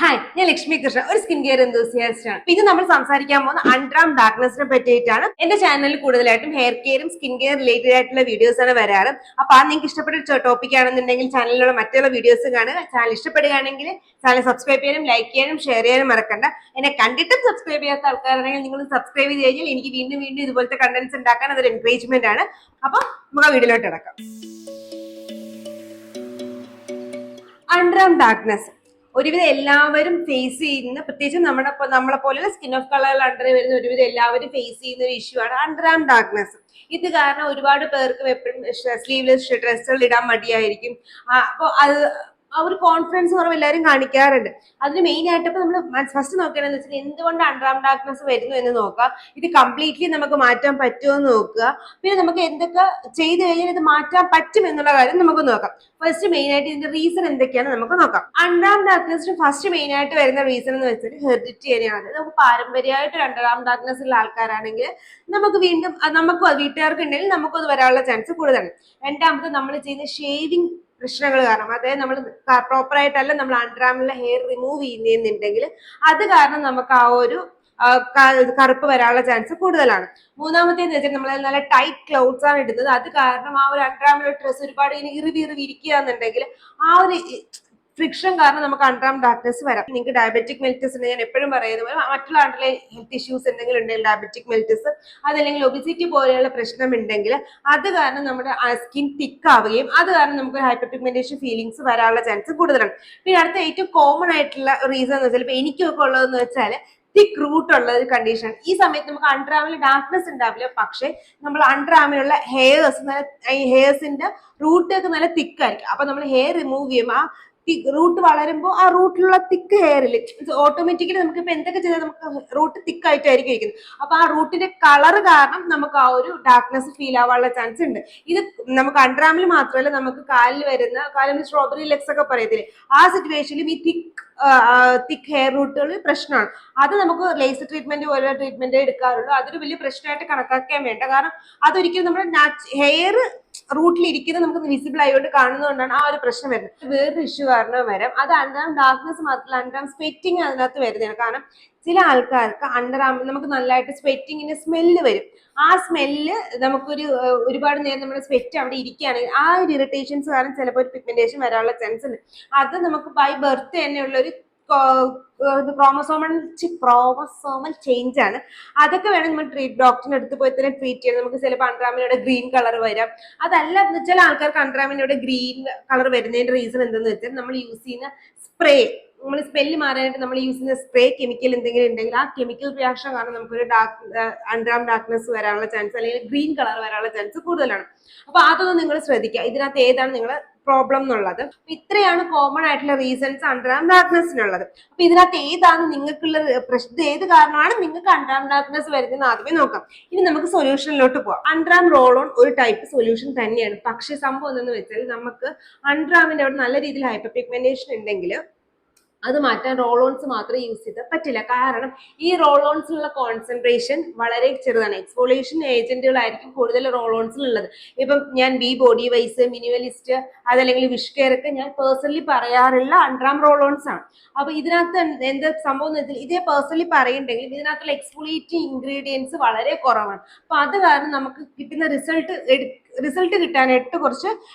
Hi, ഞാൻ ലക്ഷ്മി കൃഷ്ണ, ഒരു skin care enthusiast ആണ്. പിന്നെ നമ്മൾ സംസാരിക്കാൻ പോകുന്ന അൺഡ്രാം ഡാർക്ക്നെസിനെ പറ്റിയിട്ടാണ്. എന്റെ ചാനലിൽ കൂടുതലായിട്ടും ഹെയർ കെയറും സ്കിൻ കെയർ റിലേറ്റഡ് ആയിട്ടുള്ള വീഡിയോസ് ആണ് വരാറ്. അപ്പൊ അത് നിങ്ങൾക്ക് ഇഷ്ടപ്പെട്ട ടോപ്പിക് ആണെന്നുണ്ടെങ്കിൽ ചാനലിലുള്ള മറ്റുള്ള വീഡിയോസ് കാണുക. ചാനൽ ഇഷ്ടപ്പെടുകയാണെങ്കിൽ ചാനൽ സബ്സ്ക്രൈബ് ചെയ്യാനും ലൈക്ക് ചെയ്യാനും ഷെയർ ചെയ്യാനും മറക്കണ്ട. എന്നെ കണ്ടിട്ടും സബ്സ്ക്രൈബ് ചെയ്യാത്ത ആൾക്കാരാണെങ്കിൽ നിങ്ങൾ സബ്സ്ക്രൈബ് ചെയ്ത് കഴിഞ്ഞാൽ എനിക്ക് വീണ്ടും വീണ്ടും ഇതുപോലത്തെ കണ്ടന്റ്സ് ഉണ്ടാക്കാൻ അതൊരു എൻകറേജ്മെന്റ് ആണ്. അപ്പൊ നമുക്ക് ആ വീഡിയോയിലോട്ട് കിടക്കാം. അൺഡ്രാം ഡാർക്ക്നെസ് ഒരുവിധം എല്ലാവരും ഫേസ് ചെയ്യുന്ന, പ്രത്യേകിച്ച് നമ്മളെ പോലെയുള്ള സ്കിൻ ഓഫ് കളറിൽ അണ്ടർ വരുന്ന ഒരുവിധം എല്ലാവരും ഫേസ് ചെയ്യുന്ന ഒരു ഇഷ്യൂ ആണ് അൺഡ്രാം ഡാർക്ക്നെസ്. ഇത് കാരണം ഒരുപാട് പേർക്ക് എപ്പോഴും സ്ലീവ്ലെസ് ഡ്രസ്സുകൾ ഇടാൻ മടിയായിരിക്കും. അപ്പോൾ അത് ആ ഒരു കോൺഫിഡൻസ് കുറവ് എല്ലാവരും കാണിക്കാറുണ്ട്. അതിന് മെയിൻ ആയിട്ട് ഇപ്പൊ നമ്മൾ ഫസ്റ്റ് നോക്കുകയാണെന്ന് വെച്ചാൽ എന്തുകൊണ്ട് അൺഡ്രാം ഡാർക്ക്നെസ് വരുന്നു എന്ന് നോക്കുക. ഇത് കംപ്ലീറ്റ്ലി നമുക്ക് മാറ്റാൻ പറ്റുമോ എന്ന് നോക്കുക. പിന്നെ നമുക്ക് എന്തൊക്കെ ചെയ്തു കഴിഞ്ഞാൽ ഇത് മാറ്റാൻ പറ്റും എന്നുള്ള കാര്യം നമുക്ക് നോക്കാം. ഫസ്റ്റ് മെയിൻ ആയിട്ട് ഇതിന്റെ റീസൺ എന്തൊക്കെയാണ് നമുക്ക് നോക്കാം. അൺഡ്രാം ഡാർക്ക്നെസിന് ഫസ്റ്റ് മെയിൻ ആയിട്ട് വരുന്ന റീസൺ എന്ന് വെച്ചാൽ ഹെറിഡിറ്റി തന്നെയാണ്. നമുക്ക് പാരമ്പര്യമായിട്ട് അൺഡ്രാം ഡാർക്ക്നെസ് ഉള്ള ആൾക്കാരാണെങ്കിൽ നമുക്ക് വീണ്ടും നമുക്ക് വീട്ടുകാർക്ക് ഉണ്ടെങ്കിൽ നമുക്കത് വരാനുള്ള ചാൻസ് കൂടുതലാണ്. രണ്ടാമത് നമ്മൾ ചെയ്യുന്ന ഷേവിങ് പ്രശ്നങ്ങൾ കാരണം, അതായത് നമ്മൾ പ്രോപ്പർ ആയിട്ടല്ല നമ്മൾ അൺഡ്രാമിലെ ഹെയർ റിമൂവ് ചെയ്യുന്നുണ്ടെങ്കിൽ അത് കാരണം നമുക്ക് ആ ഒരു കറുപ്പ് വരാനുള്ള ചാൻസ് കൂടുതലാണ്. മൂന്നാമത്തേന്ന് വെച്ചാൽ നമ്മൾ നല്ല ടൈറ്റ് ക്ലോത്ത്സ് ആണ് ഇടുന്നത്. അത് കാരണം ആ ഒരു അൺഡ്രാമിലെ ഡ്രസ്സ് ഒരുപാട് ഇറുവി ഇരിക്കുക എന്നുണ്ടെങ്കിൽ ആ ഒരു ഫ്രിക്ഷൻ കാരണം നമുക്ക് അൺഡ്രാം ഡാർക്ക്നെസ് വരാം. നിങ്ങൾക്ക് ഡയബറ്റിക് മെൽറ്റസ് ഉണ്ട്, ഞാൻ എപ്പോഴും പറയുന്ന പോലെ മറ്റുള്ള അണ്ടർലൈൻ ഹെൽത്ത് ഇഷ്യൂസ് എന്തെങ്കിലും ഉണ്ടെങ്കിൽ ഡയബറ്റിക് മെൽറ്റസ്, അതല്ലെങ്കിൽ ഒബിസിറ്റി പോലെയുള്ള പ്രശ്നം ഉണ്ടെങ്കിൽ അത് കാരണം നമ്മുടെ സ്കിൻ തിക്ക് ആവുകയും അത് കാരണം നമുക്ക് ഹൈപ്പർ പിഗ്മെന്റേഷൻ ഫീലിങ്സ് വരാനുള്ള ചാൻസ് കൂടുതലാണ്. പിന്നെ അടുത്ത ഏറ്റവും കോമൺ ആയിട്ടുള്ള റീസൺ എന്ന് വെച്ചാൽ ഇപ്പൊ എനിക്കൊക്കെ ഉള്ളതെന്ന് വെച്ചാൽ തിക്ക് റൂട്ട് ഉള്ള ഒരു കണ്ടീഷൻ. ഈ സമയത്ത് നമുക്ക് അണ്ടർആമിൽ ഡാർക്ക്നെസ് ഉണ്ടാവില്ല, പക്ഷെ നമ്മൾ അണ്ടർആമിലുള്ള ഹെയർസിന്റെ റൂട്ട് ഒക്കെ നല്ല തിക്കായിരിക്കും. അപ്പൊ നമ്മൾ ഹെയർ റിമൂവ് ചെയ്യും, ആ റൂട്ട് വളരുമ്പോൾ ആ റൂട്ടിലുള്ള തിക്ക് ഹെയറിൽ ഓട്ടോമാറ്റിക്കലി നമുക്ക് ഇപ്പൊ എന്തൊക്കെ ചെയ്താൽ നമുക്ക് റൂട്ട് തിക്ക് ആയിട്ടായിരിക്കും ഇരിക്കുന്നത്. അപ്പൊ ആ റൂട്ടിന്റെ കളർ കാരണം നമുക്ക് ആ ഒരു ഡാർക്ക്നെസ് ഫീൽ ആവാനുള്ള ചാൻസ് ഉണ്ട്. ഇത് നമുക്ക് അണ്ടർആമിൽ മാത്രമല്ല, നമുക്ക് കാലിൽ സ്ട്രോബെറി ലെഗ്സ് ഒക്കെ പറയത്തില്ലേ, ആ സിറ്റുവേഷനിലും ഈ തിക്ക് ഹെയർ റൂട്ടുകൾ പ്രശ്നമാണ്. അത് നമുക്ക് ലേസർ ട്രീറ്റ്മെന്റ് പോലുള്ള ട്രീറ്റ്മെന്റ് എടുക്കാറുള്ളൂ. അതൊരു വലിയ പ്രശ്നമായിട്ട് കണക്കാക്കാൻ വേണ്ട, കാരണം അതൊരിക്കലും നമ്മുടെ ഹെയർ റൂട്ടിൽ ഇരിക്കുന്നത് നമുക്ക് വിസിബിൾ ആയതുകൊണ്ട് കാണുന്നതുകൊണ്ടാണ് ആ ഒരു പ്രശ്നം വരുന്നത്. വേറൊരു ഇഷ്യൂ കാരണം വരാം, അത് അണ്ടർആം ഡാർക്ക്നെസ് മാത്രമല്ല അണ്ടർആം സ്വെറ്റിങ് അതിനകത്ത് വരുന്നതാണ്. കാരണം ചില ആൾക്കാർക്ക് അണ്ടർആം നമുക്ക് നല്ലതായിട്ട് സ്വെറ്റിങ്ങിന്റെ സ്മെല്ല് വരും. ആ സ്മെല്ല് നമുക്കൊരു ഒരുപാട് നേരം നമ്മുടെ സ്വെറ്റ് അവിടെ ഇരിക്കുകയാണെങ്കിൽ ആ ഒരു ഇറിറ്റേഷൻസ് കാരണം ചിലപ്പോൾ ഒരു പിഗ്മെന്റേഷൻ വരാനുള്ള ചാൻസ് ഉണ്ട്. അത് നമുക്ക് ബൈ ബർത്ത് തന്നെയുള്ള ഒരു ക്രോമസോമൽ ചേഞ്ച് ആണ്. അതൊക്കെ വേണം നമ്മൾ ഡോക്ടറിന്റെ അടുത്ത് പോയി തന്നെ ട്രീറ്റ് ചെയ്യണം. നമുക്ക് ചിലപ്പോൾ അണ്ടർആമിനോട് ഗ്രീൻ കളർ വരാം. അതല്ല ചില ആൾക്കാർക്ക് അണ്ടർആമിനോട് ഗ്രീൻ കളർ വരുന്നതിന്റെ റീസൺ എന്തെന്ന് വെച്ചാൽ നമ്മൾ യൂസ് ചെയ്യുന്ന സ്പ്രേ, നമ്മൾ സ്മെല്ല് മാറാനായിട്ട് നമ്മൾ യൂസ് ചെയ്യുന്ന സ്പ്രേ കെമിക്കൽ എന്തെങ്കിലും ഉണ്ടെങ്കിൽ ആ കെമിക്കൽ റിയാക്ഷൻ കാരണം നമുക്കൊരു അണ്ടർആം ഡാർക്ക്നെസ് വരാനുള്ള ചാൻസ് അല്ലെങ്കിൽ ഗ്രീൻ കളർ വരാനുള്ള ചാൻസ് കൂടുതലാണ്. അപ്പൊ അതൊന്നും നിങ്ങൾ ശ്രദ്ധിക്കുക, ഇതിനകത്ത് ഏതാണ് നിങ്ങളെ പ്രോബ്ലം എന്നുള്ളത്. ഇത്രയാണ് കോമൺ ആയിട്ടുള്ള റീസൺസ് അണ്ടർആം ഡാർക്ക്നെസ്സിനുള്ളത്. അപ്പൊ ഇതിനകത്ത് ഏതാണ് നിങ്ങൾക്കുള്ള പ്രശ്നം, ഏത് കാരണമാണ് നിങ്ങൾക്ക് അണ്ടർആം ഡാർക്ക്നെസ് വരുന്നത് ആദ്യമേ നോക്കാം. ഇനി നമുക്ക് സൊല്യൂഷനിലോട്ട് പോകാം. അണ്ടർആം റോൾ ഓൺ ഒരു ടൈപ്പ് സൊല്യൂഷൻ തന്നെയാണ്. പക്ഷെ സംഭവം എന്തെന്ന് വെച്ചാൽ നമുക്ക് അണ്ടർആമിന്റെ അവിടെ നല്ല രീതിയിൽ ഹൈപ്പർ പിഗ്മെന്റേഷൻ ഉണ്ടെങ്കിൽ അത് മാറ്റാൻ റോൾ ഓൺസ് മാത്രം യൂസ് ചെയ്താൽ പറ്റില്ല. കാരണം ഈ റോൾ ഓൺസിലുള്ള കോൺസെൻട്രേഷൻ വളരെ ചെറുതാണ്. എക്സ്ഫോളിയേഷൻ ഏജന്റുകളായിരിക്കും കൂടുതൽ റോൾ ഓൺസിലുള്ളത്. ഇപ്പം ഞാൻ ബോഡി വൈസ്, മിനിമലിസ്റ്റ്, അതല്ലെങ്കിൽ വിഷ് കെയർ ഒക്കെ ഞാൻ പേഴ്സണലി പറയാറുള്ള അണ്ടർആം റോൾ ഓൺസ് ആണ്. അപ്പൊ ഇതിനകത്ത് എന്താ സംഭവം എന്ന് വെച്ചാൽ ഇതേ പേഴ്സണലി പറയുന്നുണ്ടെങ്കിൽ ഇതിനകത്തുള്ള എക്സ്ഫോളിയേറ്റിംഗ് ഇൻഗ്രീഡിയൻസ് വളരെ കുറവാണ്. അപ്പൊ അത് കാരണം നമുക്ക് കിട്ടുന്ന റിസൾട്ട് കിട്ടാനായിട്ട് കുറച്ച്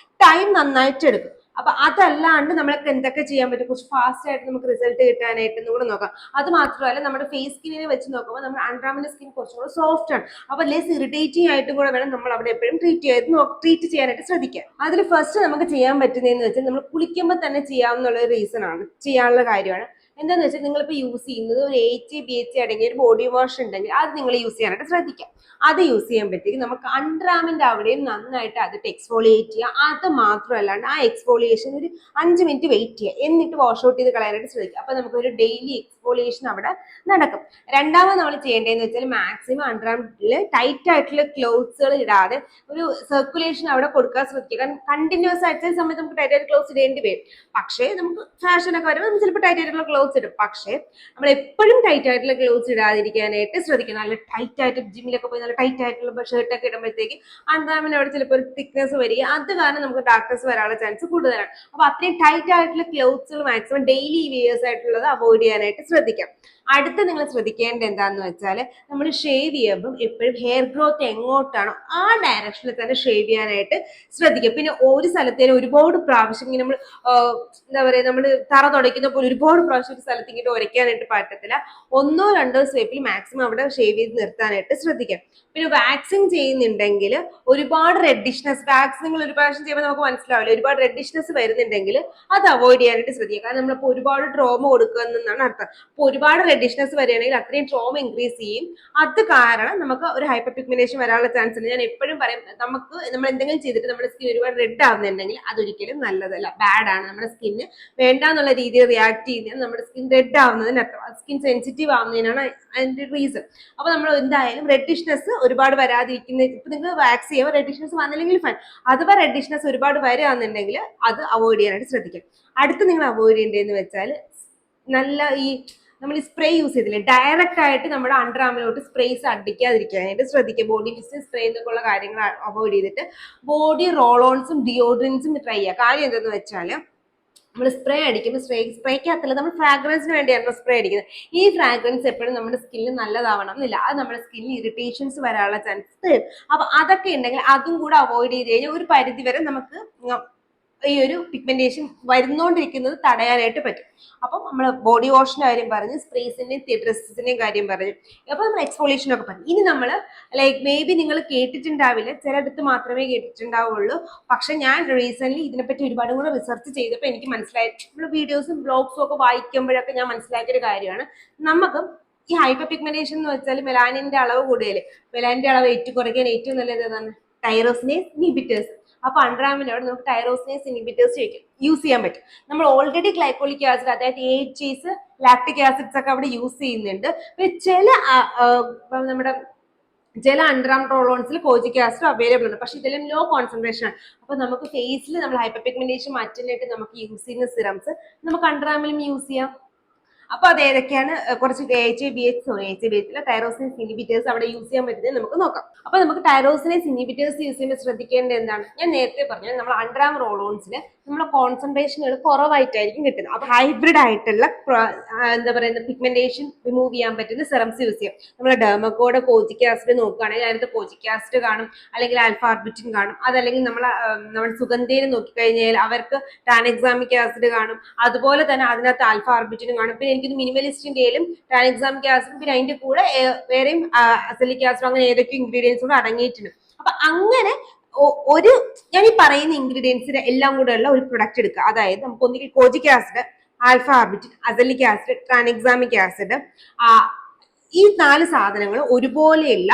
ടൈം നന്നായിട്ട് എടുക്കും. അപ്പൊ അതല്ലാണ്ട് നമ്മൾക്ക് എന്തൊക്കെ ചെയ്യാൻ പറ്റും, കുറച്ച് ഫാസ്റ്റ് ആയിട്ട് നമുക്ക് റിസൾട്ട് കിട്ടാനായിട്ട് കൂടെ നോക്കാം. അത് മാത്രമല്ല നമ്മുടെ ഫേസ് സ്കിന്നിനെ വെച്ച് നോക്കുമ്പോൾ നമ്മുടെ അണ്ടർആമിന്റെ സ്കിൻ കുറച്ചും കൂടെ സോഫ്റ്റ് ആണ്. അപ്പൊ ലെസ് ഇറിറ്റേറ്റിംഗ് ആയിട്ട് കൂടെ വേണം നമ്മൾ അവിടെ എപ്പോഴും ട്രീറ്റ് ചെയ്യാനായിട്ട് ശ്രദ്ധിക്കാം. അതിൽ ഫസ്റ്റ് നമുക്ക് ചെയ്യാൻ പറ്റുന്നതെന്ന് വെച്ചാൽ നമ്മൾ കുളിക്കുമ്പോൾ തന്നെ ചെയ്യാവുന്ന റീസൺ ആണ്, ചെയ്യാനുള്ള കാര്യമാണ്. എന്താന്ന് വെച്ചാൽ നിങ്ങളിപ്പോ യൂസ് ചെയ്യുന്നത് ഒരു AHA BHA അടങ്ങിയ ഒരു ബോഡി വാഷ് ഉണ്ടെങ്കിൽ അത് നിങ്ങൾ യൂസ് ചെയ്യാനായിട്ട് ശ്രദ്ധിക്കാം. അത് യൂസ് ചെയ്യാൻ പറ്റിയെങ്കിൽ നമുക്ക് അണ്ടർആമിന്റെ അവിടെയും നന്നായിട്ട് അതിട്ട് എക്സ്ഫോളിയേറ്റ് ചെയ്യുക. അത് മാത്രമല്ലാണ്ട് ആ എക്സ്ഫോളിയേഷൻ ഒരു 5 മിനിറ്റ് വെയിറ്റ് ചെയ്യുക, എന്നിട്ട് വാഷ് ഔട്ട് ചെയ്ത് കളയാനായിട്ട് ശ്രദ്ധിക്കുക. അപ്പൊ നമുക്കൊരു ഡെയിലി എക്സ്ഫോളിയേഷൻ അവിടെ നടക്കും. രണ്ടാമത് നമ്മൾ ചെയ്യേണ്ടതെന്ന് വെച്ചാൽ മാക്സിമം അണ്ടർആമില് ടൈറ്റ് ആയിട്ടുള്ള ക്ലോത്ത്സുകൾ ഇടാതെ ഒരു സർക്കുലേഷൻ അവിടെ കൊടുക്കാൻ ശ്രദ്ധിക്കുക. കാരണം കണ്ടിന്യൂസ് ആയിട്ട് സമയത്ത് നമുക്ക് ടൈറ്റ് ആയിട്ട് ക്ലോത്ത്സ് ഇടേണ്ടി വരും. പക്ഷേ നമുക്ക് ഫാഷനൊക്കെ വരുമ്പോൾ ചിലപ്പോൾ ടൈറ്റ് ആയിട്ടുള്ള ക്ലോത്ത് ക്ലോത്ത്സ് ഇടും. പക്ഷേ നമ്മൾ എപ്പോഴും ടൈറ്റ് ആയിട്ടുള്ള ക്ലോത്ത്സ് ഇടാതിരിക്കാനായിട്ട് ശ്രദ്ധിക്കണം. നല്ല ടൈറ്റ് ആയിട്ട് ജിമ്മിലൊക്കെ പോയി നല്ല ടൈറ്റ് ആയിട്ടുള്ള ഷർട്ടൊക്കെ ഇടുമ്പോഴത്തേക്ക് അണ്ടർആമിന്റെ അവിടെ ചിലപ്പോൾ ഒരു തിക്നെസ് വരിക, അത് കാരണം നമുക്ക് ഡാർക്ക്നെസ് വരാനുള്ള ചാൻസ് കൂടുതലാണ്. അപ്പൊ അത്രയും ടൈറ്റ് ആയിട്ടുള്ള ക്ലോത്ത്സുകൾ മാക്സിമം ഡെയിലി വിയേഴ്സ് ആയിട്ടുള്ളത് അവോയ്ഡ് ചെയ്യാനായിട്ട് ശ്രദ്ധിക്കാം. അടുത്ത് നിങ്ങൾ ശ്രദ്ധിക്കേണ്ടത് എന്താന്ന് വെച്ചാൽ നമ്മൾ ഷേവ് ചെയ്യുമ്പോൾ എപ്പോഴും ഹെയർ ഗ്രോത്ത് എങ്ങോട്ടാണോ ആ ഡയറക്ഷനിൽ തന്നെ ഷേവ് ചെയ്യാനായിട്ട് ശ്രദ്ധിക്കുക. പിന്നെ ഒരു സ്ഥലത്തേന് ഒരുപാട് പ്രാവശ്യം ഇങ്ങനെ നമ്മൾ എന്താ പറയുക, നമ്മൾ തറ തുടയ്ക്കുന്ന പോലെ ഒരുപാട് പ്രാവശ്യം ഒരു സ്ഥലത്ത് ഇങ്ങോട്ട് ഉരയ്ക്കാനായിട്ട് പറ്റത്തില്ല. 1-2 സ്വെപ്പിൽ മാക്സിമം അവിടെ ഷേവ് ചെയ്ത് നിർത്താനായിട്ട് ശ്രദ്ധിക്കാം. പിന്നെ വാക്സിങ് ചെയ്യുന്നുണ്ടെങ്കിൽ ഒരുപാട് റെഡിഷ്നെസ്, വാക്സിൻ നിങ്ങൾ ഒരു പ്രാവശ്യം ചെയ്യുമ്പോൾ നമുക്ക് മനസ്സിലാവില്ല, ഒരുപാട് റെഡിഷ്നെസ് വരുന്നുണ്ടെങ്കിൽ അത് അവോയ്ഡ് ചെയ്യാനായിട്ട് ശ്രദ്ധിക്കുക. കാരണം നമ്മളിപ്പോൾ ഒരുപാട് ട്രോമ കൊടുക്കുക എന്നാണ് അർത്ഥം. അപ്പോൾ ഒരുപാട് റെഡിഷ്നെസ് വരികയാണെങ്കിൽ അത്രയും ട്രോമ ഇൻക്രീസ് ചെയ്യും. അത് കാരണം നമുക്ക് ഒരു ഹൈപ്പർ പിഗ്മെന്റേഷൻ വരാനുള്ള ചാൻസ് ഉണ്ട്. ഞാൻ എപ്പോഴും പറയും, നമ്മൾ എന്തെങ്കിലും ചെയ്തിട്ട് നമ്മുടെ സ്കിൻ ഒരുപാട് റെഡ് ആവുന്നുണ്ടെങ്കിൽ അതൊരിക്കലും നല്ലതല്ല, ബാഡ് ആണ്. നമ്മുടെ സ്കിന്ന് വേണ്ടാന്നുള്ള രീതിയിൽ റിയാക്ട് ചെയ്യുന്നത് നമ്മുടെ സ്കിൻ റെഡ് ആവുന്നതിനർത്ഥം സ്കിൻ സെൻസിറ്റീവ് ആവുന്നതിനാണ് അതിന്റെ റീസൺ. അപ്പൊ നമ്മൾ എന്തായാലും റെഡിഷ്നെസ് ഒരുപാട് വരാതിരിക്കുന്ന, ഇപ്പൊ നിങ്ങൾ വാക്സ് ചെയ്യുമ്പോൾ റെഡിഷ്നെസ് വന്നില്ലെങ്കിൽ ഫൈൻ. അഥവാ റെഡിഷ്നെസ് ഒരുപാട് വരികയാണെന്നുണ്ടെങ്കിൽ അത് അവോയ്ഡ് ചെയ്യാനായിട്ട് ശ്രദ്ധിക്കാം. അടുത്ത് നിങ്ങൾ അവോയ്ഡ് ചെയ്യേണ്ടതെന്ന് വെച്ചാൽ നല്ല ഈ നമ്മൾ സ്പ്രേ യൂസ് ചെയ്തില്ലേ, ഡയറക്റ്റ് ആയിട്ട് നമ്മുടെ അണ്ടർആമിലോട്ട് സ്പ്രേസ് അടിക്കാതിരിക്കാനായിട്ട് ശ്രദ്ധിക്കുക. ബോഡി മിസ്റ്റ് സ്പ്രേ എന്നൊക്കെ ഉള്ള കാര്യങ്ങൾ അവോയ്ഡ് ചെയ്തിട്ട് ബോഡി റോൾ ഓൺസും ഡിയോഡ്രൻസും ട്രൈ ചെയ്യുക. കാര്യം എന്തെന്ന് വെച്ചാൽ നമ്മൾ സ്പ്രേ അടിക്കുമ്പോൾ സ്പ്രേക്കകത്തല്ല, നമ്മൾ ഫ്രാഗ്രൻസിന് വേണ്ടിയാണ് സ്പ്രേ അടിക്കുന്നത്. ഈ ഫ്രാഗ്രൻസ് എപ്പോഴും നമ്മുടെ സ്കിന്നിന് നല്ലതാവണം എന്നില്ല, അത് നമ്മുടെ സ്കിന്നിൽ ഇറിറ്റേഷൻസ് വരാനുള്ള ചാൻസ് തരും. അപ്പൊ അതൊക്കെ ഉണ്ടെങ്കിൽ അതും കൂടെ അവോയ്ഡ് ചെയ്ത് കഴിഞ്ഞാൽ ഒരു പരിധി വരെ നമുക്ക് ഈ ഒരു പിഗ്മെന്റേഷൻ വരുന്നോണ്ടിരിക്കുന്നത് തടയാനായിട്ട് പറ്റും. അപ്പം നമ്മൾ ബോഡി വാഷിന്റെ കാര്യം പറഞ്ഞു, സ്പ്രേസിന്റെയും ഡ്രസ്സിന്റെയും കാര്യം പറഞ്ഞു, അപ്പൊ നമ്മൾ എക്സ്ഫോളിയേഷൻ ഒക്കെ പറഞ്ഞു. ഇനി നമ്മൾ ലൈക്ക് മേ ബി നിങ്ങൾ കേട്ടിട്ടുണ്ടാവില്ല, ചിലയിടത്ത് മാത്രമേ കേട്ടിട്ടുണ്ടാവുള്ളൂ. പക്ഷെ ഞാൻ റീസെന്റ് ഇതിനെപ്പറ്റി ഒരുപാട് കൂടെ റിസർച്ച് ചെയ്തപ്പോൾ എനിക്ക് മനസ്സിലായി, നമ്മൾ വീഡിയോസും ബ്ലോഗ്സും ഒക്കെ വായിക്കുമ്പോഴൊക്കെ ഞാൻ മനസ്സിലാക്കിയ ഒരു കാര്യമാണ്, നമുക്ക് ഈ ഹൈപ്പർ പിഗ്മെന്റേഷൻ എന്ന് വെച്ചാൽ മെലാനിന്റെ അളവ് കൂടുതൽ, മെലാനിന്റെ അളവ് കുറയ്ക്കാൻ ഏറ്റവും നല്ലത് ഏതാണ്? Tyrosinase inhibitors. അപ്പൊ അണ്ടർആമിനോട് നമുക്ക് ടൈറോസിനേസ് ഇൻഹിബിറ്റേഴ്സ് യൂസ് ചെയ്യാൻ പറ്റും. നമ്മൾ ഓൾറെഡി ഗ്ലൈക്കോളിക് ആസിഡ്, അതായത് AHAs, ലാക്ടിക് ആസിഡ്സ് ഒക്കെ അവിടെ യൂസ് ചെയ്യുന്നുണ്ട്. ചില നമ്മുടെ ചില അണ്ടർആം റോളോൺസിൽ കോജിക് ആസിഡ് അവൈലബിൾ ഉണ്ട്, പക്ഷെ ഇതെല്ലാം ലോ കോൺസെൻട്രേഷൻ ആണ്. അപ്പൊ നമുക്ക് ഫേസിൽ നമ്മൾ ഹൈപ്പർ പിഗ്മെന്റേഷൻ മാറ്റാനായിട്ട് നമുക്ക് യൂസ് ചെയ്യുന്ന സിറംസ് നമുക്ക് അണ്ടർആമിലും യൂസ് ചെയ്യാം. അപ്പൊ അത് ഏതൊക്കെയാണ്? കുറച്ച് ടൈറോസിനേസ് ഇൻഹിബിറ്റേഴ്സ് അവിടെ യൂസ് ചെയ്യാൻ പറ്റുന്നത് നമുക്ക് നോക്കാം. അപ്പൊ നമുക്ക് ടൈറോസിനേസ് ഇൻഹിബിറ്റേഴ്സ് യൂസ് ചെയ്യുമ്പോൾ ശ്രദ്ധിക്കേണ്ടത് എന്താണ്? ഞാൻ നേരത്തെ പറഞ്ഞു, നമ്മൾ അണ്ടർആം റോളോൺസിൽ നമ്മുടെ കോൺസെൻട്രേഷനുകൾ കുറവായിട്ടായിരിക്കും കിട്ടുന്നത്. അപ്പൊ ഹൈബ്രിഡ് ആയിട്ടുള്ള എന്താ പറയുക പിഗ്മെന്റേഷൻ റിമൂവ് ചെയ്യാൻ പറ്റുന്ന സിറംസ് യൂസ് ചെയ്യാം. നമ്മൾ ഡെർമക്കോയുടെ കോജിക് ആസിഡ് നോക്കുകയാണെങ്കിൽ അതിനകത്ത് കോജിക് ആസിഡ് കാണും, അല്ലെങ്കിൽ ആൽഫ ആർബിറ്റിൻ കാണും. അതല്ലെങ്കിൽ നമ്മൾ സുഗന്ധയിൽ നോക്കിക്കഴിഞ്ഞാൽ അവർക്ക് ടാനെക്സാമിക് ആസിഡ് കാണും. അതുപോലെ തന്നെ അതിനകത്ത് ആൽഫ ആർബിറ്റിനും കാണും. പിന്നെ എനിക്കിത് മിനിമലിസ്റ്റിന്റെയും ടാനെക്സാമിക് ആസിഡും പിന്നെ അതിന്റെ കൂടെ വേറെയും അസലിക് ആസിഡ്, അങ്ങനെ ഏതൊക്കെ ഇൻഗ്രീഡിയൻസ് കൂടെ അടങ്ങിയിട്ടുണ്ട്. അപ്പൊ അങ്ങനെ ഒരു ഞാൻ ഈ പറയുന്ന ഇൻഗ്രീഡിയൻസിന് എല്ലാം കൂടെ ഉള്ള ഒരു പ്രൊഡക്റ്റ് എടുക്കുക. അതായത് നമുക്ക് ഒന്നുകിൽ കോജിക് acid, alpha arbutin, azelaic acid, tranexamic acid, ഈ 4 സാധനങ്ങൾ ഒരുപോലെയുള്ള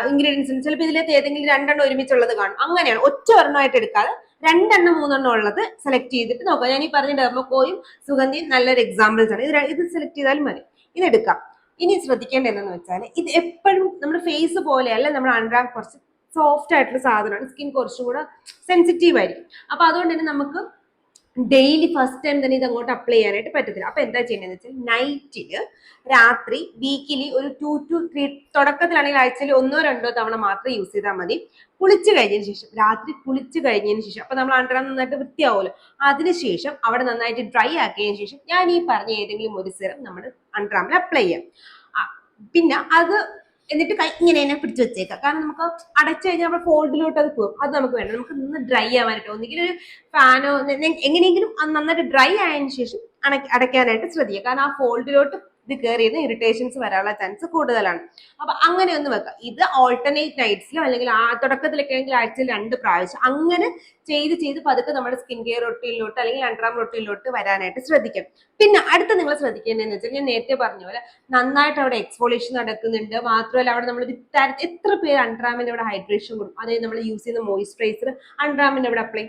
ഇൻഗ്രീഡിയൻസ്. ചിലപ്പോൾ ഇതിനകത്ത് ഏതെങ്കിലും 2 ഒരുമിച്ചുള്ളത് കാണും. അങ്ങനെയാണ്, ഒറ്റ ഒരെണ്ണമായിട്ട് എടുക്കാതെ 2 3 ഉള്ളത് സെലക്ട് ചെയ്തിട്ട് നോക്കാം. ഞാൻ ഈ പറഞ്ഞ ഡെർമക്കോയും സുഗന്ധിയും നല്ലൊരു എക്സാമ്പിൾസ് ആണ്. ഇത് സെലക്ട് ചെയ്താലും മതി, ഇതെടുക്കാം. ഇനി ശ്രദ്ധിക്കേണ്ടത് എന്താണെന്ന് വെച്ചാൽ, ഇത് എപ്പോഴും നമ്മുടെ ഫേസ് പോലെയല്ല, നമ്മുടെ അണ്ടർആം കുറച്ച് സോഫ്റ്റ് ആയിട്ടുള്ള സാധനമാണ്, സ്കിൻ കുറച്ചുകൂടെ സെൻസിറ്റീവ് ആയിരിക്കും. അപ്പൊ അതുകൊണ്ട് തന്നെ നമുക്ക് ഡെയിലി ഫസ്റ്റ് ടൈം തന്നെ ഇത് അങ്ങോട്ട് അപ്ലൈ ചെയ്യാനായിട്ട് പറ്റത്തില്ല. അപ്പൊ എന്താ ചെയ്യേണ്ടതെന്ന് വെച്ചാൽ, നൈറ്റില്, രാത്രി, വീക്കിലി ഒരു 2 to 3, തുടക്കത്തിലാണെങ്കിൽ ആഴ്ചയിൽ 1-2 തവണ മാത്രം യൂസ് ചെയ്താൽ മതി. കുളിച്ചു കഴിഞ്ഞതിന് ശേഷം, രാത്രി കുളിച്ചു കഴിഞ്ഞതിന് ശേഷം, അപ്പൊ നമ്മൾ അണ്ടർആം നന്നായിട്ട് വൃത്തിയാവുമല്ലോ, അതിനുശേഷം അവിടെ നന്നായിട്ട് ഡ്രൈ ആക്കിയതിനു ശേഷം ഞാൻ ഈ പറഞ്ഞ ഏതെങ്കിലും ഒരു സിറം നമ്മൾ അണ്ടർആമിൽ അപ്ലൈ ചെയ്യാം. പിന്നെ അത് എന്നിട്ട് കൈ ഇങ്ങനെ തന്നെ പിടിച്ചു വെച്ചേക്കാം. കാരണം നമുക്ക് അടച്ചു കഴിഞ്ഞാൽ നമ്മൾ ഫോൾഡിലോട്ട് അത് പോകും. അത് നമുക്ക് വേണ്ട, നമുക്ക് നിന്ന് ഡ്രൈ ആവാനായിട്ട് ഒന്നുകിൽ ഒരു ഫാനോ എങ്ങനെയെങ്കിലും നന്നായിട്ട് ഡ്രൈ ആയതിനു ശേഷം അടയ്ക്കാനായിട്ട് ശ്രദ്ധിക്കുക. കാരണം ആ ഫോൾഡിലോട്ട് ഇത് കയറിയിരുന്ന ഇറിറ്റേഷൻസ് വരാനുള്ള ചാൻസ് കൂടുതലാണ്. അപ്പൊ അങ്ങനെ ഒന്ന് വെക്കാം. ഇത് ഓൾട്ടർനേറ്റ് നൈറ്റ്സിലോ അല്ലെങ്കിൽ തുടക്കത്തിലൊക്കെ ആണെങ്കിൽ ആഴ്ചയിൽ 2 പ്രാവശ്യം അങ്ങനെ ചെയ്ത് പതുക്കെ നമ്മുടെ സ്കിൻ കെയർ റൊട്ടീനിലോട്ട് അല്ലെങ്കിൽ അണ്ടർആം റൊട്ടീനിലോട്ട് വരാനായിട്ട് ശ്രദ്ധിക്കാം. പിന്നെ അടുത്ത നിങ്ങൾ ശ്രദ്ധിക്കേണ്ടതെന്ന് വെച്ചാൽ, ഞാൻ നേരത്തെ പറഞ്ഞ പോലെ നന്നായിട്ട് അവിടെ എക്സ്ഫോളിയേഷൻ നടക്കുന്നുണ്ട്. മാത്രമല്ല അവിടെ നമ്മൾ എത്ര പേര് അണ്ടർആമിന്റെ അവിടെ ഹൈഡ്രേഷൻ കൊടുക്കും. അതായത് നമ്മൾ യൂസ് ചെയ്യുന്ന മോയിസ്ചറൈസർ അണ്ടർആമിന്റെ അവിടെ അപ്ലൈ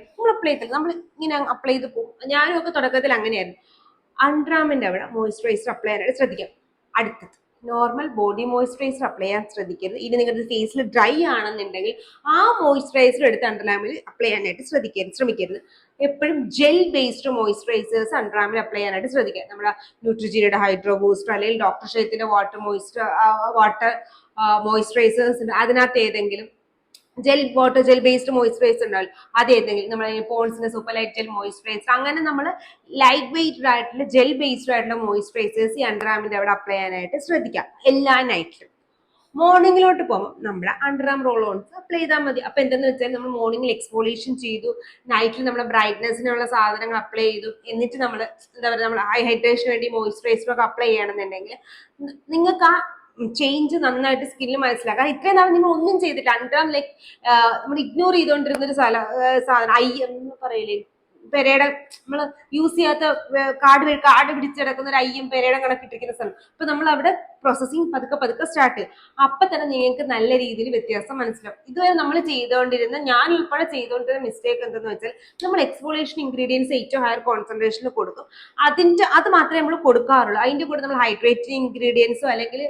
ചെയ്തില്ല, നമ്മൾ ഇങ്ങനെ അപ്ലൈ ചെയ്ത് പോകും. ഞാനും ഒക്കെ തുടക്കത്തിൽ അങ്ങനെയായിരുന്നു. അണ്ടർആമിന്റെ അവിടെ മോയിസ്ചറൈസർ അപ്ലൈ ചെയ്യാനായിട്ട് ശ്രദ്ധിക്കാം. അടുത്തത് നോർമൽ ബോഡി മോയ്സ്ചറൈസർ അപ്ലൈ ചെയ്യാൻ ശ്രദ്ധിക്കരുത്. ഇനി നിങ്ങളുടെ ഫേസിൽ ഡ്രൈ ആണെന്നുണ്ടെങ്കിൽ ആ മോയ്സ്ചറൈസർ എടുത്ത് അണ്ടർലാമിൽ അപ്ലൈ ചെയ്യാനായിട്ട് ശ്രമിക്കരുത്. എപ്പോഴും ജെൽ ബേസ്ഡ് മോയ്സ്ചറൈസേഴ്സ് അണ്ടർലാമിൽ അപ്ലൈ ചെയ്യാനായിട്ട് ശ്രദ്ധിക്കുക. നമ്മുടെ ന്യൂട്രിജീനയുടെ ഹൈഡ്രോ ബൂസ്റ്റർ അല്ലെങ്കിൽ ഡോക്ടർ ഷെയ്ത്തിന്റെ വാട്ടർ മോയ്സ്ചറൈസേഴ്സ് ഉണ്ട്. അതിനകത്ത് ഏതെങ്കിലും ജെൽ ബേസ്ഡ് മോയ്സ്ചറൈസർ ഉണ്ടാവില്ല, അത് ഏതെങ്കിലും നമ്മുടെ പോൺസിന്റെ സൂപ്പർ ലൈറ്റ് ജെൽ മോയ്സ്ചറൈസർ, അങ്ങനെ നമ്മൾ ലൈറ്റ് വെയിറ്റഡ് ആയിട്ടുള്ള ജെൽ ബേസ്ഡ് ആയിട്ടുള്ള മോയ്സ്ചറൈസേഴ്സ് ഈ അണ്ടർആമിന്റെ അവിടെ അപ്ലൈ ചെയ്യാനായിട്ട് ശ്രദ്ധിക്കാം എല്ലാ നൈറ്റിലും. മോർണിംഗിലോട്ട് പോകുമ്പോൾ നമ്മുടെ അണ്ടർആം റോൾ ഓൺസ് അപ്ലൈ ചെയ്താൽ മതി. അപ്പൊ എന്തെന്ന് വെച്ചാൽ നമ്മൾ മോർണിംഗിൽ എക്സ്ഫോളിയേഷൻ ചെയ്തു, നൈറ്റിൽ നമ്മുടെ ബ്രൈറ്റ്നസിനുള്ള സാധനങ്ങൾ അപ്ലൈ ചെയ്തു, എന്നിട്ട് നമ്മൾ എന്താ പറയുക നമ്മൾ ഹൈഡ്രേഷന് വേണ്ടി മോയ്സ്ചറൈസറൊക്കെ അപ്ലൈ ചെയ്യണമെന്നുണ്ടെങ്കിൽ നിങ്ങൾക്ക് ആ ചേഞ്ച് നന്നായിട്ട് സ്കിന്നിൽ മനസ്സിലാക്കാം. ഇത്രയും നാൾ നിങ്ങൾ ഒന്നും ചെയ്തിട്ട് അണ്ടർആം ലൈക്ക് നമ്മൾ ഇഗ്നോർ ചെയ്തുകൊണ്ടിരുന്ന ഒരു സാധനം എന്ന് പറയില്ലേ, പെരയുടെ നമ്മൾ യൂസ് ചെയ്യാത്ത കാട് പിടിച്ചെടുക്കുന്ന ഒരു അയ്യം പെരയുടെ കണക്കിട്ടിരിക്കുന്ന സ്ഥലം. അപ്പൊ നമ്മൾ അവിടെ പ്രോസസ്സിങ് പതുക്കെ സ്റ്റാർട്ട് ചെയ്യും. അപ്പൊ തന്നെ നിങ്ങൾക്ക് നല്ല രീതിയിൽ വ്യത്യാസം മനസ്സിലാവും. ഇതുവരെ നമ്മൾ ചെയ്തുകൊണ്ടിരുന്ന, ഞാൻ ഉൾപ്പെടെ ചെയ്തുകൊണ്ടിരുന്ന മിസ്റ്റേക്ക് എന്തെന്ന് വെച്ചാൽ നമ്മൾ എക്സ്ഫോളിയേഷൻ ഇൻഗ്രീഡിയൻസ് ഏറ്റവും ഹയർ കോൺസെൻട്രേഷനിൽ കൊടുക്കും. അത് മാത്രമേ നമ്മൾ കൊടുക്കാറുള്ളൂ. അതിന്റെ കൂടെ നമ്മൾ ഹൈഡ്രേറ്റിംഗ് ഇൻഗ്രീഡിയൻസോ അല്ലെങ്കിൽ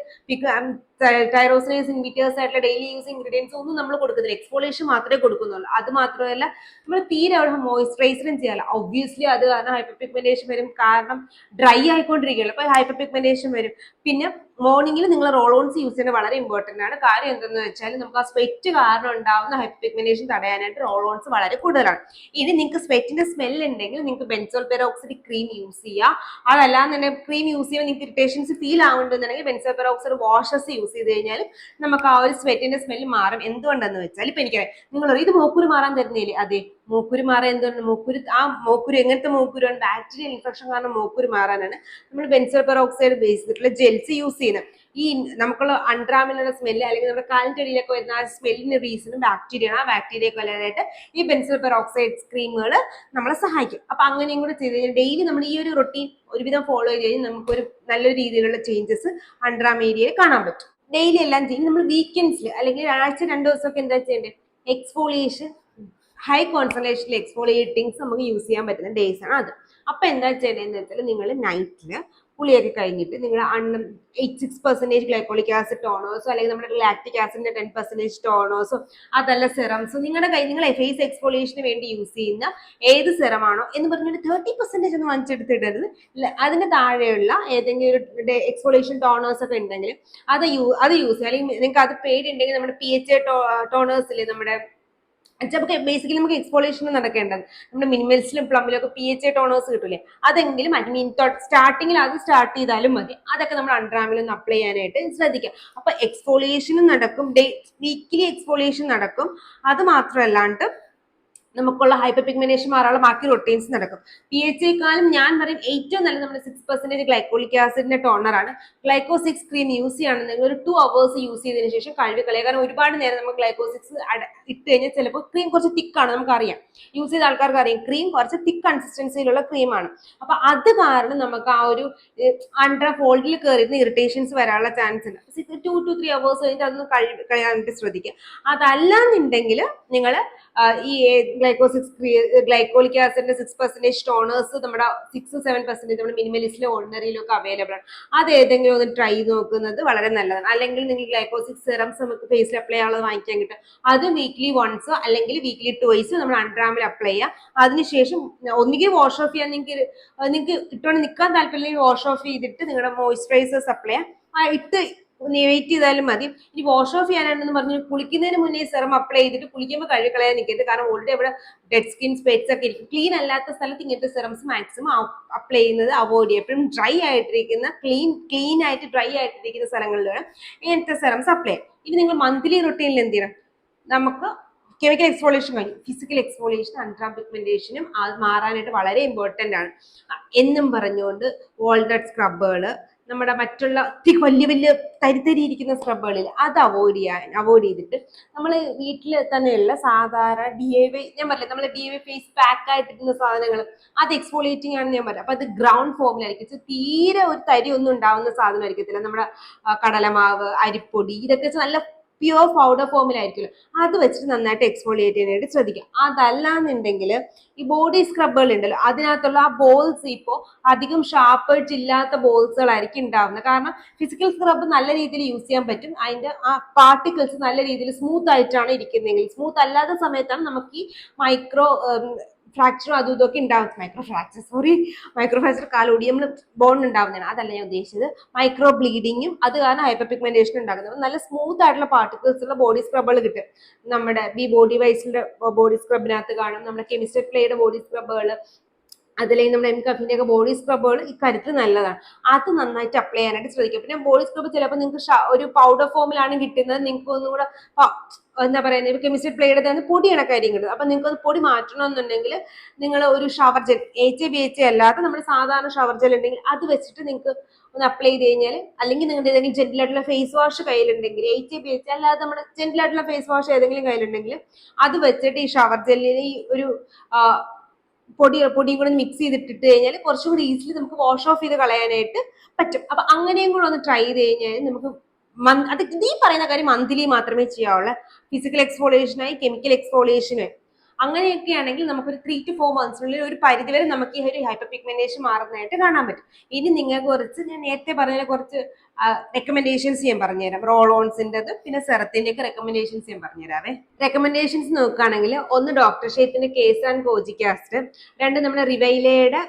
ടൈറോസിനേസ് ഇൻഹിബിറ്റേഴ്സ് ആയിട്ടുള്ള ഡെയിലി യൂസ് ഇൻഗ്രീഡിയൻസ് ഒന്നും നമ്മൾ കൊടുക്കുന്നില്ല. എക്സ്ഫോളിയേഷൻ മാത്രമേ കൊടുക്കുന്നുള്ളൂ. അത് മാത്രമല്ല നമ്മൾ തീരെ അവിടെ മോയ്സ്ചറൈസറും ചെയ്യാറില്ല. ഒബ്വിയസ്ലി അത് കാരണം ഹൈപ്പർ പിഗ്മെന്റേഷൻ വരും, കാരണം ഡ്രൈ ആയിക്കൊണ്ടിരിക്കുകയുള്ളൂ. അപ്പൊ ഹൈപ്പർ പിഗ്മെന്റേഷൻ വരും. പിന്നെ മോർണിംഗിൽ നിങ്ങൾ റോൾ ഓൺസ് യൂസ് ചെയ്യുന്നത് വളരെ ഇമ്പോർട്ടന്റ് ആണ്. കാര്യം എന്തെന്ന് വെച്ചാൽ നമുക്ക് ആ സ്വെറ്റ് കാരണം ഉണ്ടാവുന്ന ഹൈപ്പർ പിഗ്മെന്റേഷൻ തടയാനായിട്ട് റോൾ ഓൺസ് വളരെ കൂടുതലാണ്. ഇനി നിങ്ങൾക്ക് സ്വെറ്റിന്റെ സ്മെൽ ഉണ്ടെങ്കിൽ നിങ്ങൾക്ക് ബെൻസോൾ പെറോക്സൈഡ് ക്രീം യൂസ് ചെയ്യുക. അതല്ലാന്നുണ്ടെങ്കിൽ ക്രീം യൂസ് ചെയ്യുമ്പോൾ നിങ്ങൾക്ക് ഇറിറ്റേഷൻസ് ഫീൽ ആവുന്നുണ്ടെന്നുണ്ടെങ്കിൽ ബെൻസോൾ പെറോക്സൈഡ് വാഷസ് യൂസ് ചെയ്ത് കഴിഞ്ഞാൽ നമുക്ക് ആ ഒരു സ്വെറ്റിന്റെ സ്മെല്ല് മാറും. എന്തുകൊണ്ടെന്ന് വെച്ചാൽ ഇപ്പൊ എനിക്കറിയാം നിങ്ങൾ ഇത് മൂക്കുരു മാറാൻ തരുന്നില്ലേ, അതെ മൂക്കുരു മാറാൻ എന്തുകൊണ്ട് മൂക്കുരു എങ്ങനത്തെ മൂക്കുരാണ്, ബാക്ടീരിയൽ ഇൻഫെക്ഷൻ കാരണം മൂക്കുരു മാറാനാണ് നമ്മൾ ബെൻസോൾ പെറോക്സൈഡ് ബേസ് ചെയ്തിട്ടുള്ള ജെൽസ് യൂസ് ചെയ്യുന്നത്. ഈ നമുക്കുള്ള അണ്ടർആമിലുള്ള സ്മെല്ല് അല്ലെങ്കിൽ നമ്മുടെ കാലിന്റെ അടിയിലൊക്കെ വരുന്ന ആ സ്മെല്ലിന് റീസണും ബാക്ടീരിയയാണ്. ആ ബാക്ടീരിയ കൊല്ലാനായിട്ട് ഈ ബെൻസോൾ പെറോക്സൈഡ് ക്രീമുകൾ നമ്മളെ സഹായിക്കും. അപ്പൊ അങ്ങനെയും കൂടെ ചെയ്ത് കഴിഞ്ഞാൽ ഡെയിലി നമ്മൾ ഈ ഒരു റൊട്ടീൻ ഒരുവിധം ഫോളോ ചെയ്ത് കഴിഞ്ഞാൽ നമുക്കൊരു നല്ലൊരു രീതിയിലുള്ള ചേഞ്ചസ് അണ്ടർആം ഏരിയയിൽ കാണാൻ പറ്റും. ഡെയിലി എല്ലാം ചെയ്യും. നമ്മൾ വീക്കെൻഡ്സിൽ അല്ലെങ്കിൽ ആഴ്ച 2 ദിവസമൊക്കെ എന്താ ചെയ്യേണ്ടത്, എക്സ്ഫോളിയേഷൻ ഹൈ കോൺസെൻട്രേഷനിൽ എക്സ്ഫോളിയേറ്റിങ്സ് നമുക്ക് യൂസ് ചെയ്യാൻ പറ്റുന്ന ഡേയ്സ് ആണ് അത്. അപ്പൊ എന്താ ചെയ്യേണ്ടതെന്ന് വെച്ചാൽ നിങ്ങൾ നൈറ്റില് കുളിയൊക്കെ കഴിഞ്ഞിട്ട് നിങ്ങൾ 86% ഗ്ലൈക്കോളിക് ആസിഡ് ടോണേഴ്സോ അല്ലെങ്കിൽ നമ്മുടെ ലാക്റ്റിക് ആസിഡിന്റെ 10% ടോണേഴ്സോ അതല്ല സെറംസോ നിങ്ങൾ ഫേസ് എക്സ്ഫോളിയേഷന് വേണ്ടി യൂസ് ചെയ്യുന്ന ഏത് സെറമാണോ എന്ന് പറഞ്ഞിട്ട് 30% ഒന്ന് വാങ്ങിച്ചെടുത്തിടരുത്. അതിന് താഴെയുള്ള ഏതെങ്കിലും ഒരു എക്സ്ഫോളിയേഷൻ ടോണേഴ്സ് ഒക്കെ ഉണ്ടെങ്കിൽ അത് യൂസ് ചെയ്യുക. അല്ലെങ്കിൽ നിങ്ങൾക്ക് അത് പേടിയുണ്ടെങ്കിൽ നമ്മുടെ PHA ടോണേഴ്സിലെ നമ്മുടെ ബേസിക്കലി നമുക്ക് എക്സ്ഫോളിയേഷൻ നടക്കേണ്ടത് നമ്മുടെ മിനിമൽസിലും പ്ലമ്മിലും ഒക്കെ PHA ടോണേഴ്സ് കിട്ടൂലേ, അതെങ്കിലും സ്റ്റാർട്ടിങ്ങിൽ അത് സ്റ്റാർട്ട് ചെയ്താലും മതി. അതൊക്കെ നമ്മൾ അണ്ടർആമിൽ ഒന്ന് അപ്ലൈ ചെയ്യാനായിട്ട് ശ്രദ്ധിക്കുക. അപ്പൊ എക്സ്ഫോളിയേഷനും നടക്കും, വീക്കിലി എക്സ്ഫോളിയേഷൻ നടക്കും. അത് മാത്രമല്ലാണ്ട് നമുക്കുള്ള ഹൈപ്പർ പിഗ്മെന്റേഷൻ മാറാനുള്ള ബാക്കി റൊട്ടീൻസ് നടക്കും. PHAക്കാളും ഞാൻ പറയും ഏറ്റവും നല്ലത് നമ്മുടെ 6% ഗ്ലൈക്കോളിക് ആസിഡിന്റെ ടോണറാണ്. ഗ്ലൈക്കോ 6 ക്രീം യൂസ് ചെയ്യുകയാണെന്നുണ്ടെങ്കിൽ ഒരു 2 hours യൂസ് ചെയ്തതിനു ശേഷം കഴുകി കളയുക. കാരണം ഒരുപാട് നേരം നമുക്ക് ഗ്ലൈക്കോ 6 ഇട്ട് കഴിഞ്ഞാൽ ചിലപ്പോൾ ക്രീം കുറച്ച് തിക്കാണ്, നമുക്കറിയാം, യൂസ് ചെയ്ത ആൾക്കാർക്ക് അറിയാം ക്രീം കുറച്ച് തിക്ക് കൺസിസ്റ്റൻസിയിലുള്ള ക്രീമാണ്. അപ്പൊ അത് കാരണം നമുക്ക് ആ ഒരു അണ്ടർ ഫോൾഡിൽ കയറിയിരുന്ന ഇറിറ്റേഷൻസ് വരാനുള്ള ചാൻസ് ഉണ്ട്. 2 to 3 hours കഴിഞ്ഞിട്ട് അതൊന്ന് കളയാനായിട്ട് ശ്രദ്ധിക്കുക. അതല്ലാന്നുണ്ടെങ്കിൽ നിങ്ങൾ ഈ ഗ്ലൈക്കോളിക് ആസിഡിന്റെ 6% ടോണേഴ്സ് നമ്മുടെ 6-7% നമ്മുടെ മിനിമലിസ്റ്റിലും ഓർഡിനറിയിലും ഒക്കെ അവൈലബിൾ ആണ്. അത് ഏതെങ്കിലും ഒന്ന് ട്രൈ നോക്കുന്നത് വളരെ നല്ലതാണ്. അല്ലെങ്കിൽ നിങ്ങൾ ഗ്ലൈക്കോ 6 സെറംസ് നമുക്ക് ഫേസിൽ അപ്ലൈ ചെയ്യാനുള്ളത് വാങ്ങിക്കാൻ കിട്ടും. അത് വീക്ക്ലി വൺസോ അല്ലെങ്കിൽ വീക്ക്ലി ട്വൈസോ നമ്മൾ അണ്ടർആമിൽ അപ്ലൈ ചെയ്യുക. അതിനുശേഷം ഒന്നുകിൽ വാഷ് ഓഫ് ചെയ്യാൻ നിങ്ങൾക്ക് ഇട്ടോണ്ട് നിൽക്കാൻ താല്പര്യം വാഷ് ഓഫ് ചെയ്തിട്ട് നിങ്ങളുടെ മോയ്സ്ചറൈസേഴ്സ് അപ്ലൈ ചെയ്യാം. ഇട്ട് വെയിറ്റ് ചെയ്താലും മതി. ഇനി വാഷ് ഓഫ് ചെയ്യാനാണെന്ന് പറഞ്ഞ് കുളിക്കുന്നതിന് മുന്നേ സെറം അപ്ലൈ ചെയ്തിട്ട് കുളിക്കുമ്പോൾ കഴുകി കളയാൻ നിൽക്കരുത്. കാരണം ഓൾറെഡി അവിടെ ഡെഡ് സ്കിൻ സ്പെറ്റ്സ് ഒക്കെ ഇരിക്കും. ക്ലീൻ അല്ലാത്ത സ്ഥലത്ത് ഇങ്ങനത്തെ സെറംസ് മാക്സിമം അപ്ലൈ ചെയ്യുന്നത് അവോയ്ഡ് ചെയ്യുക. എപ്പോഴും ഡ്രൈ ആയിട്ടിരിക്കുന്ന ക്ലീൻ ആയിട്ട് ഡ്രൈ ആയിട്ടിരിക്കുന്ന സ്ഥലങ്ങളിൽ വേണം ഇങ്ങനത്തെ സെറംസ് അപ്ലൈ ചെയ്യാം. ഇനി നിങ്ങൾ മന്ത്ലി റൊട്ടീനിൽ എന്ത് ചെയ്യണം, നമുക്ക് കെമിക്കൽ എക്സ്ഫോളിയേഷൻ കഴിഞ്ഞു, ഫിസിക്കൽ എക്സ്ഫോളിയേഷൻ അണ്ടർആം പിഗ്മെന്റേഷനും മാറാനായിട്ട് വളരെ ഇമ്പോർട്ടന്റ് ആണ് എന്നും പറഞ്ഞുകൊണ്ട് വാൾനട്ട് സ്ക്രബുകൾ, നമ്മുടെ മറ്റുള്ള വലിയ വലിയ തരിതരിയിരിക്കുന്ന സ്ക്രബുകളിൽ അത് അവോയ്ഡ് ചെയ്തിട്ട് നമ്മൾ വീട്ടിൽ തന്നെയുള്ള സാധാരണ DIY, ഞാൻ പറഞ്ഞില്ല നമ്മൾ DIY ഫേസ് പാക്ക് ആയിട്ടിരിക്കുന്ന സാധനങ്ങൾ അത് എക്സ്ഫോളിയേറ്റിംഗ് ആണെന്ന് ഞാൻ പറയാം. അപ്പൊ അത് ഗ്രൗണ്ട് ഫോമിലായിരിക്കും, തീരെ ഒരു തരി ഒന്നും ഉണ്ടാവുന്ന സാധനമായിരിക്കത്തില്ല. നമ്മുടെ കടലമാവ്, അരിപ്പൊടി, ഇതൊക്കെ നല്ല പ്യുവർ പൗഡർ ഫോമിലായിരിക്കുമല്ലോ, അത് വെച്ചിട്ട് നന്നായിട്ട് എക്സ്ഫോളിയേറ്റ് ചെയ്യാനായിട്ട് ശ്രദ്ധിക്കുക. അതല്ലാന്നുണ്ടെങ്കിൽ ഈ ബോഡി സ്ക്രബുകൾ ഉണ്ടല്ലോ, അതിനകത്തുള്ള ആ ബോൾസ് ഇപ്പോൾ അധികം ഷാർപ്പ് എഡ്ജ് ഇല്ലാത്ത ബോൾസുകളായിരിക്കും ഉണ്ടാവുന്നത്. കാരണം ഫിസിക്കൽ സ്ക്രബ് നല്ല രീതിയിൽ യൂസ് ചെയ്യാൻ പറ്റും, അതിന്റെ ആ പാർട്ടിക്കിൾസ് നല്ല രീതിയിൽ സ്മൂത്ത് ആയിട്ടാണ് ഇരിക്കുന്നതെങ്കിൽ. സ്മൂത്ത് അല്ലാത്ത സമയത്താണ് നമുക്ക് ഈ മൈക്രോ ഫ്രാക്ചറും അതും ഇതൊക്കെ ഉണ്ടാവും. മൈക്രോ ഫ്രാക്ചർ കാലൊടി നമ്മൾ ബോൺ ഉണ്ടാവുന്നതാണ്, അതല്ല ഞാൻ ഉദ്ദേശിച്ചത്. മൈക്രോ ബ്ലീഡിങ്ങും അത് കാരണം ഹൈപ്പർ പിഗ്മെന്റേഷൻ ഉണ്ടാകുന്നത്. നല്ല സ്മൂത്ത് ആയിട്ടുള്ള പാർട്ടിക്കിൾസ് ഉള്ള ബോഡി സ്ക്രബുകൾ കിട്ടും. നമ്മുടെ ബി ബോഡി വൈസിന്റെ ബോഡി സ്ക്രബിനകത്ത് കാണും, നമ്മുടെ കെമിസ്ട്രി പ്ലേയുടെ ബോഡി സ്ക്രബുകൾ, അതിലേക്ക് നമ്മുടെ എംകഫിന്റെ ഒക്കെ ബോഡി സ്ക്രബുകൾ ഈ കാര്യത്തിൽ നല്ലതാണ്. അത് നന്നായിട്ട് അപ്ലൈ ചെയ്യാനായിട്ട് ശ്രദ്ധിക്കുക. പിന്നെ ബോഡി സ്ക്രബ് ചിലപ്പോൾ നിങ്ങൾക്ക് ഒരു പൗഡർ ഫോമിലാണ് കിട്ടുന്നത്, നിങ്ങൾക്ക് ഒന്നും കൂടെ എന്താ പറയുന്നത്, കെമിസ്ട്രി പ്ലേയുടെ തന്നെ പൊടി കണക്കായിരിക്കും കിട്ടുന്നത്. അപ്പൊ നിങ്ങൾക്ക് അത് പൊടി മാറ്റണമെന്നുണ്ടെങ്കിൽ നിങ്ങൾ ഒരു ഷവർ ജെൽ, BHA അല്ലാതെ നമ്മുടെ സാധാരണ ഷവർ ജെൽ ഉണ്ടെങ്കിൽ അത് വെച്ചിട്ട് നിങ്ങൾക്ക് ഒന്ന് അപ്ലൈ ചെയ്ത് കഴിഞ്ഞാൽ, അല്ലെങ്കിൽ നിങ്ങളുടെ ഏതെങ്കിലും ജെന്റിൽ ആയിട്ടുള്ള ഫേസ് വാഷ് കയ്യിലുണ്ടെങ്കിൽ, BHA അല്ലാതെ നമ്മുടെ ജെന്റിൽ ആയിട്ടുള്ള ഫേസ് വാഷ് ഏതെങ്കിലും കയ്യിലുണ്ടെങ്കിൽ അത് വെച്ചിട്ട് ഈ ഷവർ ജെല്ലിൽ ഈ ഒരു പൊടിയും കൂടെ മിക്സ് ചെയ്തിട്ടിട്ട് കഴിഞ്ഞാൽ കുറച്ചും കൂടി ഈസിലി നമുക്ക് വാഷ് ഓഫ് ചെയ്ത് കളയാനായിട്ട് പറ്റും. അപ്പൊ അങ്ങനെയും കൂടെ ഒന്ന് ട്രൈ ചെയ്ത് കഴിഞ്ഞാൽ നമുക്ക് അത് ഈ പറയുന്ന കാര്യം മന്ത്ലി മാത്രമേ ചെയ്യാവുള്ളൂ. ഫിസിക്കൽ എക്സ്ഫോളിയേഷനായി കെമിക്കൽ എക്സ്ഫോളിയേഷനായി അങ്ങനെയൊക്കെ ആണെങ്കിൽ നമുക്കൊരു 3 to 4 months ഒരു പരിധിവരെ നമുക്ക് ഈ ഒരു ഹൈപ്പർ പിഗ്മെന്റേഷൻ മാറുന്നതായിട്ട് കാണാൻ പറ്റും. ഇനി നിങ്ങൾക്ക് കുറച്ച് ഞാൻ നേരത്തെ പറഞ്ഞ കുറച്ച് റെക്കമെൻഡേഷൻസ് ഞാൻ പറഞ്ഞുതരാം. റോൾ ഓൺസിൻ്റെത് പിന്നെ സെറത്തിന്റെ ഒക്കെ റെക്കമെൻഡേഷൻസ് ഞാൻ പറഞ്ഞുതരാവേ. റെക്കമെൻഡേഷൻസ് നോക്കുകയാണെങ്കിൽ, ഒന്ന് ഡോക്ടർ ഷേത്തിന്റെ കേസ് ആൻഡ് കോജിക് ആസിഡ്, രണ്ട് നമ്മുടെ റിവൈലയുടെ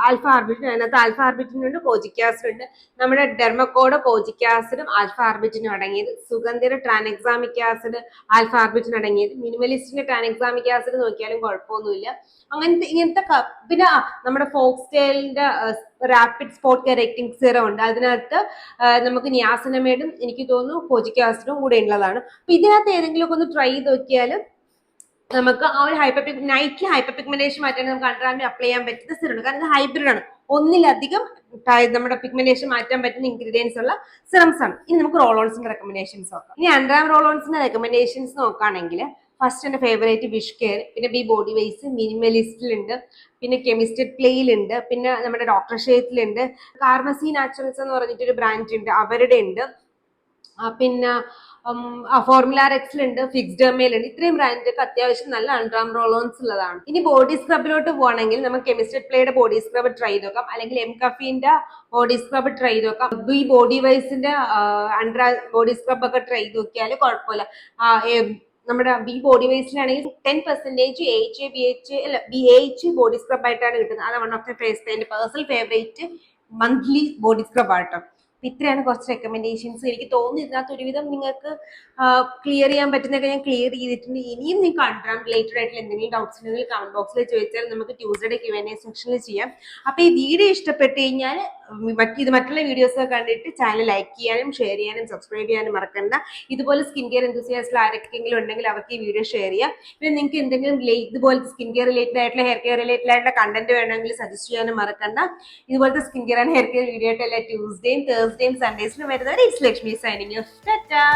ആൽഫ ആർബിറ്റിൻ, അതിനകത്ത് ആൽഫ ആർബിറ്റിനുണ്ട്, കോജിക് ആസിഡ് ഉണ്ട്. നമ്മുടെ ഡെർമക്കോഡ് കോജിക് ആസിഡും ആൽഫ ആർബിറ്റിനും അടങ്ങിയത്, സുഗന്ധിയുടെ ട്രാൻഎക്സാമിക് ആസിഡ് ആൽഫ ആർബിറ്റിൻ അടങ്ങിയത്, മിനിമലിസ്റ്റിന്റെ ട്രാൻഎക്സാമിക് ആസിഡ് നോക്കിയാലും കുഴപ്പമൊന്നുമില്ല. ഇങ്ങനത്തെ പിന്നെ നമ്മുടെ ഫോക്സ്റ്റൈലിന്റെ റാപ്പിഡ് സ്പോട്ട് കറക്റ്റിംഗ് സിറം ഉണ്ട്, അതിനകത്ത് നമുക്ക് നിയാസിനമൈഡും എനിക്ക് തോന്നുന്നു കോജിക് ആസിഡും കൂടെ ഉള്ളതാണ്. അപ്പൊ ഇതിനകത്ത് ഏതെങ്കിലും ഒക്കെ ഒന്ന് ട്രൈ ചെയ്ത് നോക്കിയാൽ നമുക്ക് ആ ഒരു നൈറ്റിൽ ഹൈപ്പർ പിഗ്മെന്റേഷൻ മാറ്റാൻ നമുക്ക് അണ്ടർ അപ്ലൈ ചെയ്യാൻ പറ്റുന്ന സിറം ഉണ്ട്. കാരണം ഇത് ഹൈബ്രിഡ് ആണ്, ഒന്നിലധികം നമ്മുടെ പിഗ്മെന്റേഷൻ മാറ്റാൻ പറ്റുന്ന ഇൻഗ്രീഡിയൻസ് ഉള്ള സിറംസ് ആണ്. ഇനി നമുക്ക് റോൾ ഓൺസിന്റെ റെക്കമെൻഡേഷൻസ് നോക്കാം. ഇനി അണ്ടർ റോൾ ഓൺസിന്റെ റെക്കമെൻഡേഷൻസ് നോക്കുകയാണെങ്കിൽ, ഫസ്റ്റ് എന്റെ ഫേവറേറ്റ് വിഷ് കെയർ, പിന്നെ ബി ബോഡി വൈസ്, മിനിമലിസ്റ്റിലുണ്ട്, പിന്നെ കെമിസ്ട്രി പ്ലേയിലുണ്ട്, പിന്നെ നമ്മുടെ ഡോക്ടർ ഷേത്തിലുണ്ട്, കാർമസി നാച്ചുറൽസ് എന്ന് പറഞ്ഞിട്ടൊരു ബ്രാൻഡ് ഉണ്ട്, അവരുടെ ഉണ്ട്, പിന്നെ ഫോർമുല എക്സിലുണ്ട്, ഫിക്സ്ഡെർമയിലുണ്ട്. ഇത്രയും ബ്രാൻഡൊക്കെ അത്യാവശ്യം നല്ല അണ്ടർ റോളോൺസ് ഉള്ളതാണ്. ഇനി ബോഡി സ്ക്രബിലോട്ട് പോകണമെങ്കിൽ നമുക്ക് കെമിസ്ട്രി പ്ലേയുടെ ബോഡി സ്ക്രബ് ട്രൈ ചെയ്ത് നോക്കാം, അല്ലെങ്കിൽ എംകഫിന്റെ ബോഡി സ്ക്രബ് ട്രൈ ചെയ്ത് നോക്കാം. ഈ ബോഡി വൈസിന്റെ അണ്ടർ ബോഡി സ്ക്രബ് ഒക്കെ ട്രൈ ചെയ്ത് നോക്കിയാൽ കുഴപ്പമില്ല. നമ്മുടെ ബി ബോഡി വേസ്റ്റിലാണെങ്കിൽ 10% BH ബോഡി സ്ക്രബ് ആയിട്ടാണ് കിട്ടുന്നത്. അത് വൺ ഓഫ് ദ എന്റെ personal favourite monthly body scrub ആട്ടോ. ഇത്രയാണ് കുറച്ച് റെക്കമെൻഡേഷൻസ്. എനിക്ക് തോന്നുന്നു ഇതിനകത്ത് ഒരുവിധം നിങ്ങൾക്ക് ക്ലിയർ ചെയ്യാൻ പറ്റുന്നതൊക്കെ ഞാൻ ക്ലിയർ ചെയ്തിട്ടുണ്ട്. ഇനിയും നിങ്ങൾക്ക് അണ്ടർ റിലേറ്റഡ് ആയിട്ടുള്ള എന്തെങ്കിലും ഡൗട്ട്സ് ഉണ്ടെങ്കിൽ കമന്റ് ബോക്സിൽ ചോദിച്ചാൽ നമുക്ക് ട്യൂസ്ഡേ Q&A സെക്ഷനിൽ ചെയ്യാം. അപ്പൊ ഈ വീഡിയോ ഇഷ്ടപ്പെട്ട് കഴിഞ്ഞാൽ മറ്റുള്ള വീഡിയോസ് ഒക്കെ കണ്ടിട്ട് ചാനൽ ലൈക്ക് ചെയ്യാനും ഷെയർ ചെയ്യാനും സബ്സ്ക്രൈബ് ചെയ്യാനും മറക്കണ്ട. ഇതുപോലെ സ്കിൻ കെയർ എന്തൂസിയാസ്റ്റിൽ ആരൊക്കെങ്കിലും ഉണ്ടെങ്കിൽ അവർക്ക് ഈ വീഡിയോ ഷെയർ ചെയ്യാം. പിന്നെ നിങ്ങൾക്ക് എന്തെങ്കിലും ഇതുപോലത്തെ സ്കിൻ കെയർ റിലേറ്റഡ് ആയിട്ടുള്ള ഹെയർ കെയർ റിലേറ്റഡ് ആയിട്ടുള്ള കണ്ടന്റ് വേണമെങ്കിൽ സജസ്റ്റ് ചെയ്യാനും മറക്കണ്ട. ഇതുപോലത്തെ skin care and hair care video ആയിട്ട് എല്ലാ ട്യൂസ്ഡേയും തേഴ്സ്ഡേയും സൺഡേസിലും വരുന്നവർ it's Lakshmi signing off. Tata.